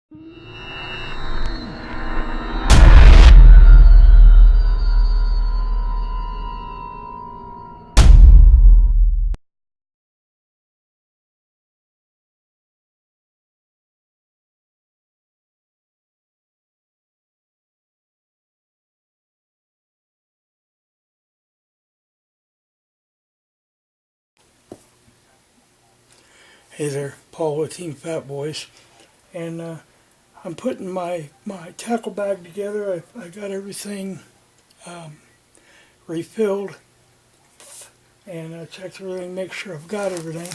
Hey there, Paul with Team Fat Boys, and I'm putting my tackle bag together. I got everything um, refilled, and I checked everything, make sure I've got everything.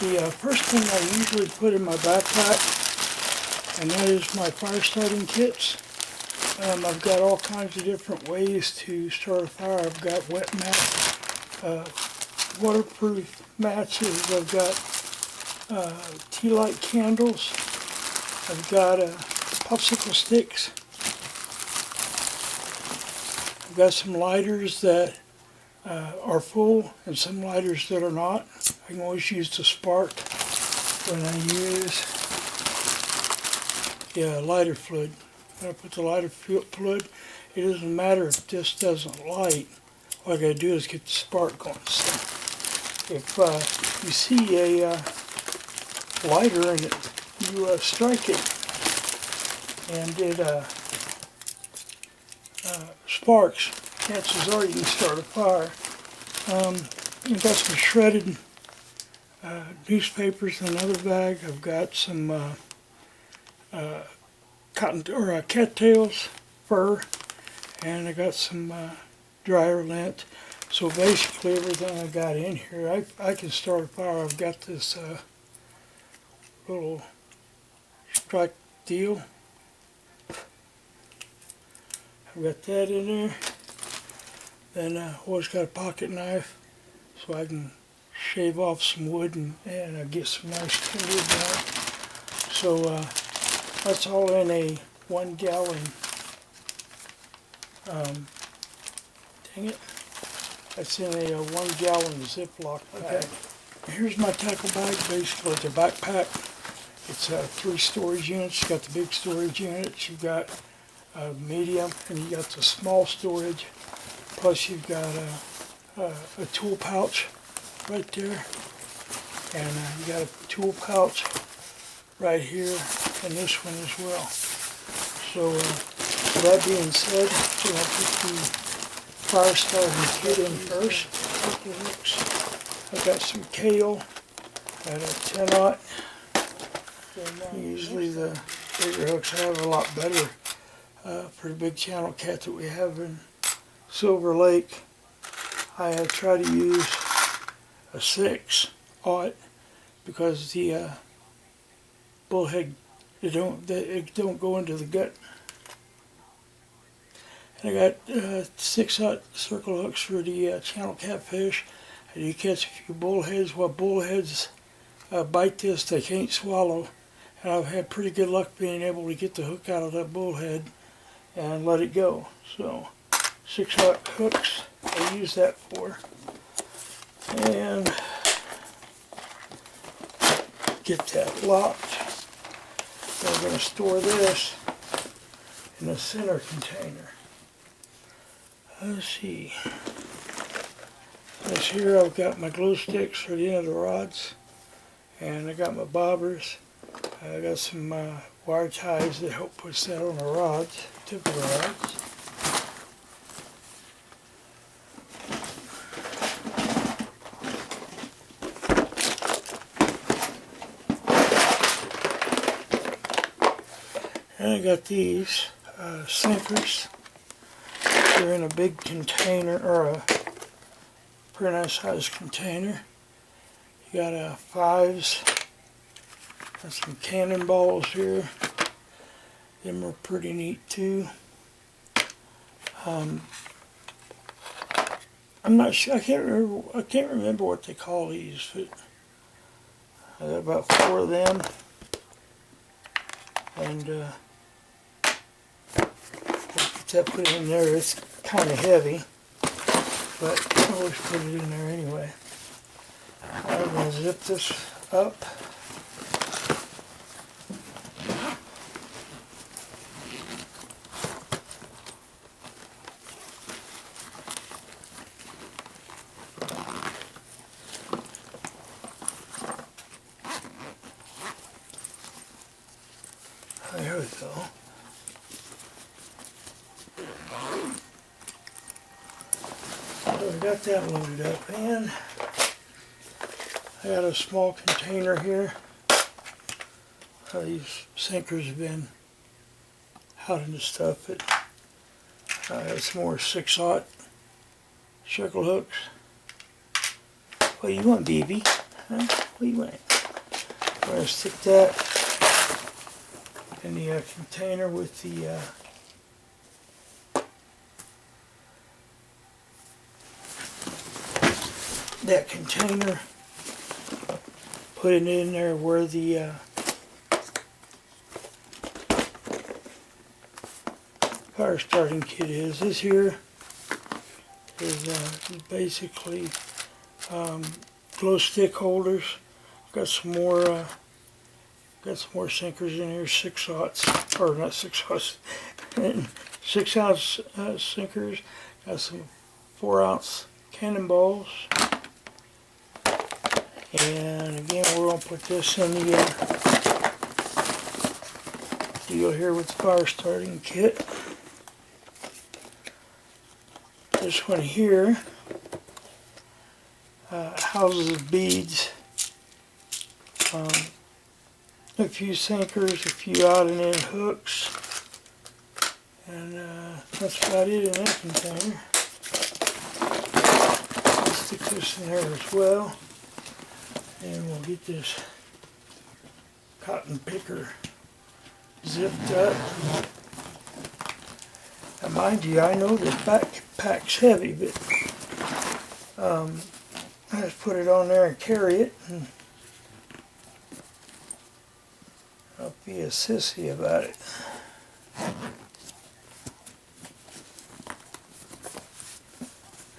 The first thing I usually put in my backpack, and that is my fire starting kits. I've got all kinds of different ways to start a fire. I've got wet mats, waterproof matches. I've got tea light candles. I've got popsicle sticks. I've got some lighters that are full and some lighters that are not. I can always use the spark when I use lighter fluid. When I put the lighter fluid, it doesn't matter if this doesn't light. All I gotta do is get the spark going. So if you see a lighter and you strike it and it sparks, chances are you can start a fire. I've got some shredded newspapers in another bag. I've got some cotton or cattails, fur, and I got some dryer lint. So basically everything I got in here, I can start a fire. I've got this little strike deal. I've got that in there. Then I always got a pocket knife so I can shave off some wood and get some nice wood down. So that's all in a 1 gallon, dang it, that's in a 1 gallon Ziploc bag. Okay. Here's my tackle bag. Basically it's a backpack. It's 3 storage units. You've got the big storage units, you've got medium, and you got the small storage. Plus you've got a tool pouch right there, and you got a tool pouch right here, and this one as well. So with that being said, I'm going to put the fire starting kit in first. Couple hooks. I've got some kale at a 10-aught. Usually the bigger hooks I have are a lot better for the big channel cat that we have in Silver Lake. I try to use a 6-aught because the bullhead, it don't go into the gut. And I got 6-aught circle hooks for the channel catfish. I do catch a few bullheads. While bullheads bite this, they can't swallow. And I've had pretty good luck being able to get the hook out of that bullhead and let it go. So 6-aught hooks, I use that for. And get that locked. Then we're going to store this in a center container. Let's see. This here I've got my glue sticks for the end of the rods, and I got my bobbers. I got some wire ties that help push that on the rods, tip of the rods. And I got these sinkers. They're in a big container, or a pretty nice sized container. You got 5s. Got some cannonballs here. Them are pretty neat too. I'm not sure. I can't remember what they call these. But I got about 4 of them, and get that put in there. It's kind of heavy, but I always put it in there anyway. I'm going to zip this up. There we go. So we got that loaded up, and I got a small container here. These sinkers have been out into stuff, but I got some more 6/0 circle hooks. What do you want, baby? Huh? What do you want? I'm going to stick that in the container with the that container. Put it in there where the fire starting kit is. This here is basically glow stick holders. Got some more sinkers in here, 6/0, or not 6/0, 6-ounce sinkers. Got some 4-ounce cannonballs. And again, we're going to put this in the deal here with the fire starting kit. This one here houses beads, a few sinkers, a few out and in hooks, and that's about it in that container. Let's stick this in there as well, and we'll get this cotton picker zipped up. Now mind you, I know the backpack's heavy, but I just put it on there and carry it, and I'll be a sissy about it.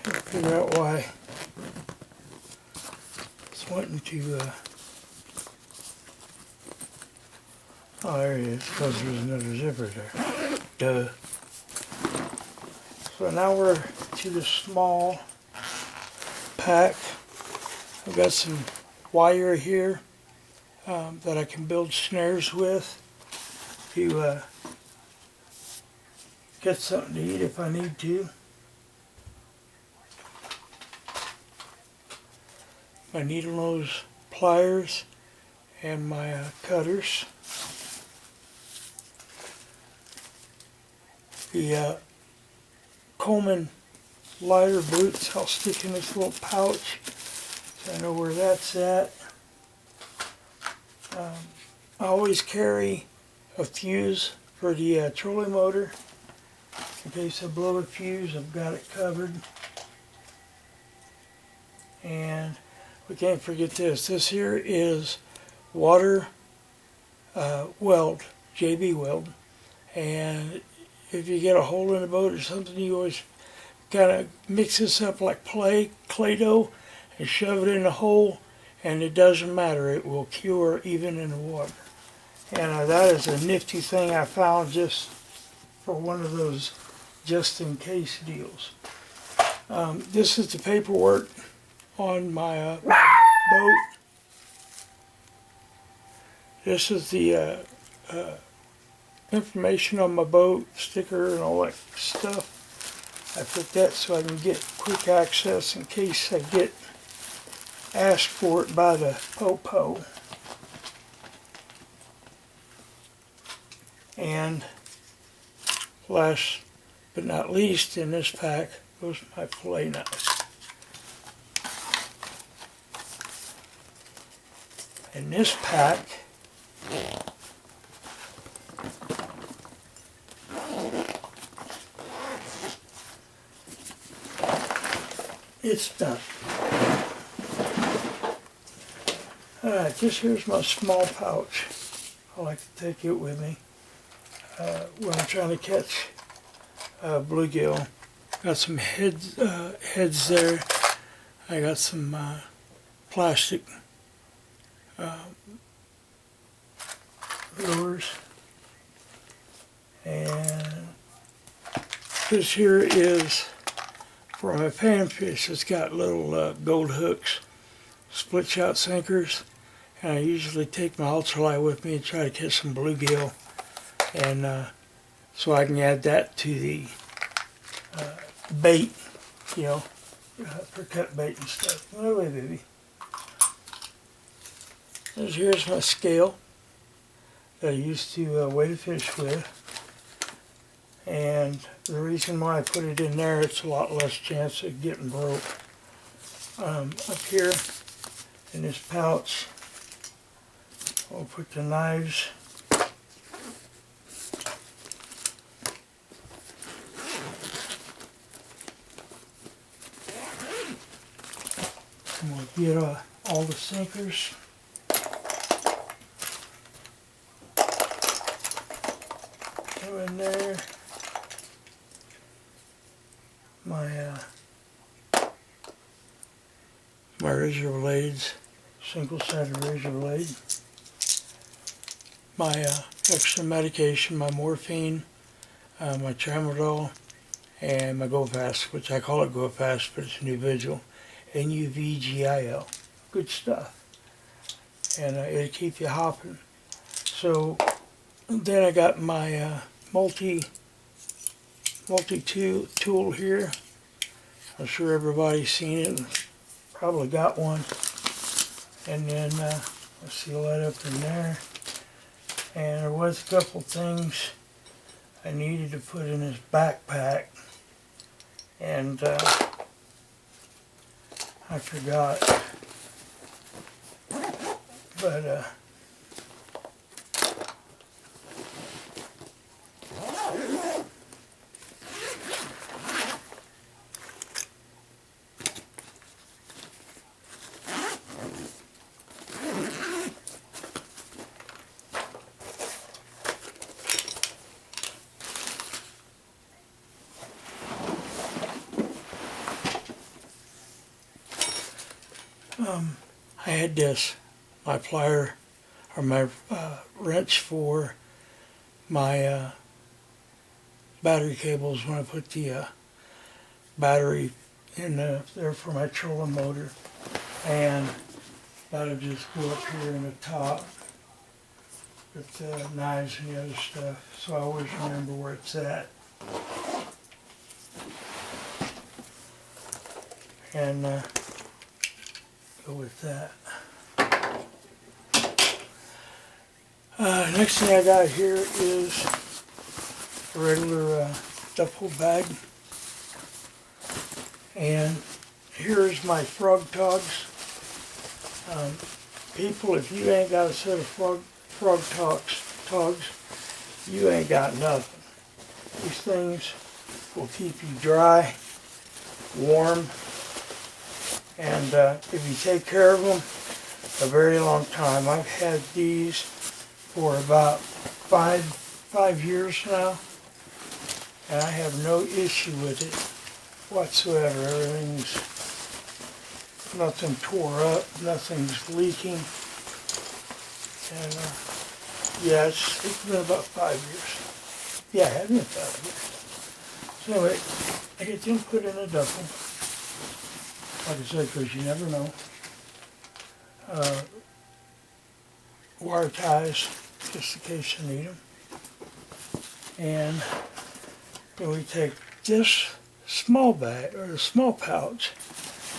Can't figure out why it's wanting to, oh, there it is, because there's another zipper there. Duh. So now we're to the small pack. I've got some wire here that I can build snares with to get something to eat if I need to. My needle nose pliers and my cutters. The Coleman lighter boots I'll stick in this little pouch, so I know where that's at. I always carry a fuse for the trolling motor. In case I blow a fuse, I've got it covered. And we can't forget this. This here is water weld, JB weld. And if you get a hole in the boat or something, you always kind of mix this up like Play-Doh and shove it in the hole, and it doesn't matter. It will cure even in the water. And that is a nifty thing I found just for one of those just-in-case deals. This is the paperwork on my boat. This is the information on my boat, sticker and all that stuff. I put that so I can get quick access in case I get asked for it by the po-po. And last but not least in this pack goes my fillet knife. In this pack it's done. Alright, this here's my small pouch. I like to take it with me when I'm trying to catch bluegill. Got some heads there. I got some plastic lures. And this here is for my panfish. It's got little gold hooks, split shot sinkers, and I usually take my ultralight with me and try to catch some bluegill and so I can add that to the bait, you know, for cut bait and stuff. Anyway, baby, here's my scale that I used to weigh the fish with, and the reason why I put it in there, it's a lot less chance of getting broke. Up here in this pouch, I'll put the knives. And we'll get all the sinkers. Go in there. My razor blades, single-sided razor blade. My extra medication, my morphine, my tramadol, and my Go Fast, which I call it Go Fast, but it's Nuvigil, Nuvigil. Good stuff, and it'll keep you hopping. So then I got my multi-tool here. I'm sure everybody's seen it, probably got one. And then I'll seal that up in there. And there was a couple things I needed to put in this backpack, and I forgot. But I had this, my plier, or my wrench for my battery cables when I put the battery in there for my trolling motor, and that'll just go up here in the top with the knives and the other stuff, so I always remember where it's at. And go with that. Next thing I got here is a regular duffel bag, and here's my frog togs. People, if you ain't got a set of frog togs, you ain't got nothing. These things will keep you dry, warm, and if you take care of them a very long time. I've had these for about five years now, and I have no issue with it whatsoever. Everything's, nothing tore up, nothing's leaking, and yeah, it's been about 5 years. Yeah, it has been 5 years. So anyway, I get them put in a duffel, like I said, because you never know. Wire ties, just in case you need them. And then we take this small bag, or a small pouch,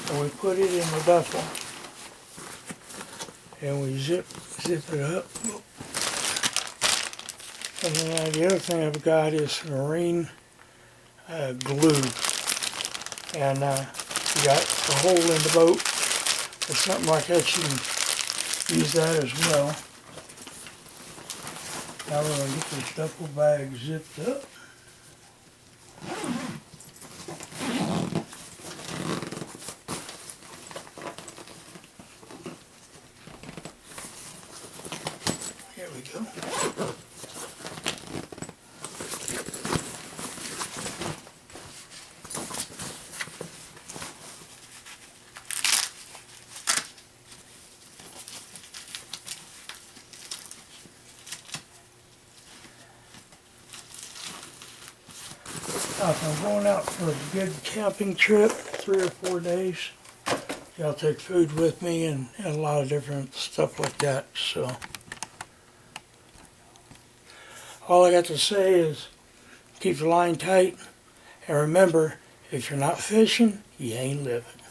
and we put it in the duffel. And we zip it up. And then the other thing I've got is marine glue. And you got a hole in the boat or something like that, you can use that as well. Now we're going to get this duffel bag zipped up. Here we go. Now, if I'm going out for a good camping trip, 3 or 4 days, I'll take food with me and a lot of different stuff like that. So, All I got to say is keep the line tight, and remember, if you're not fishing, you ain't living.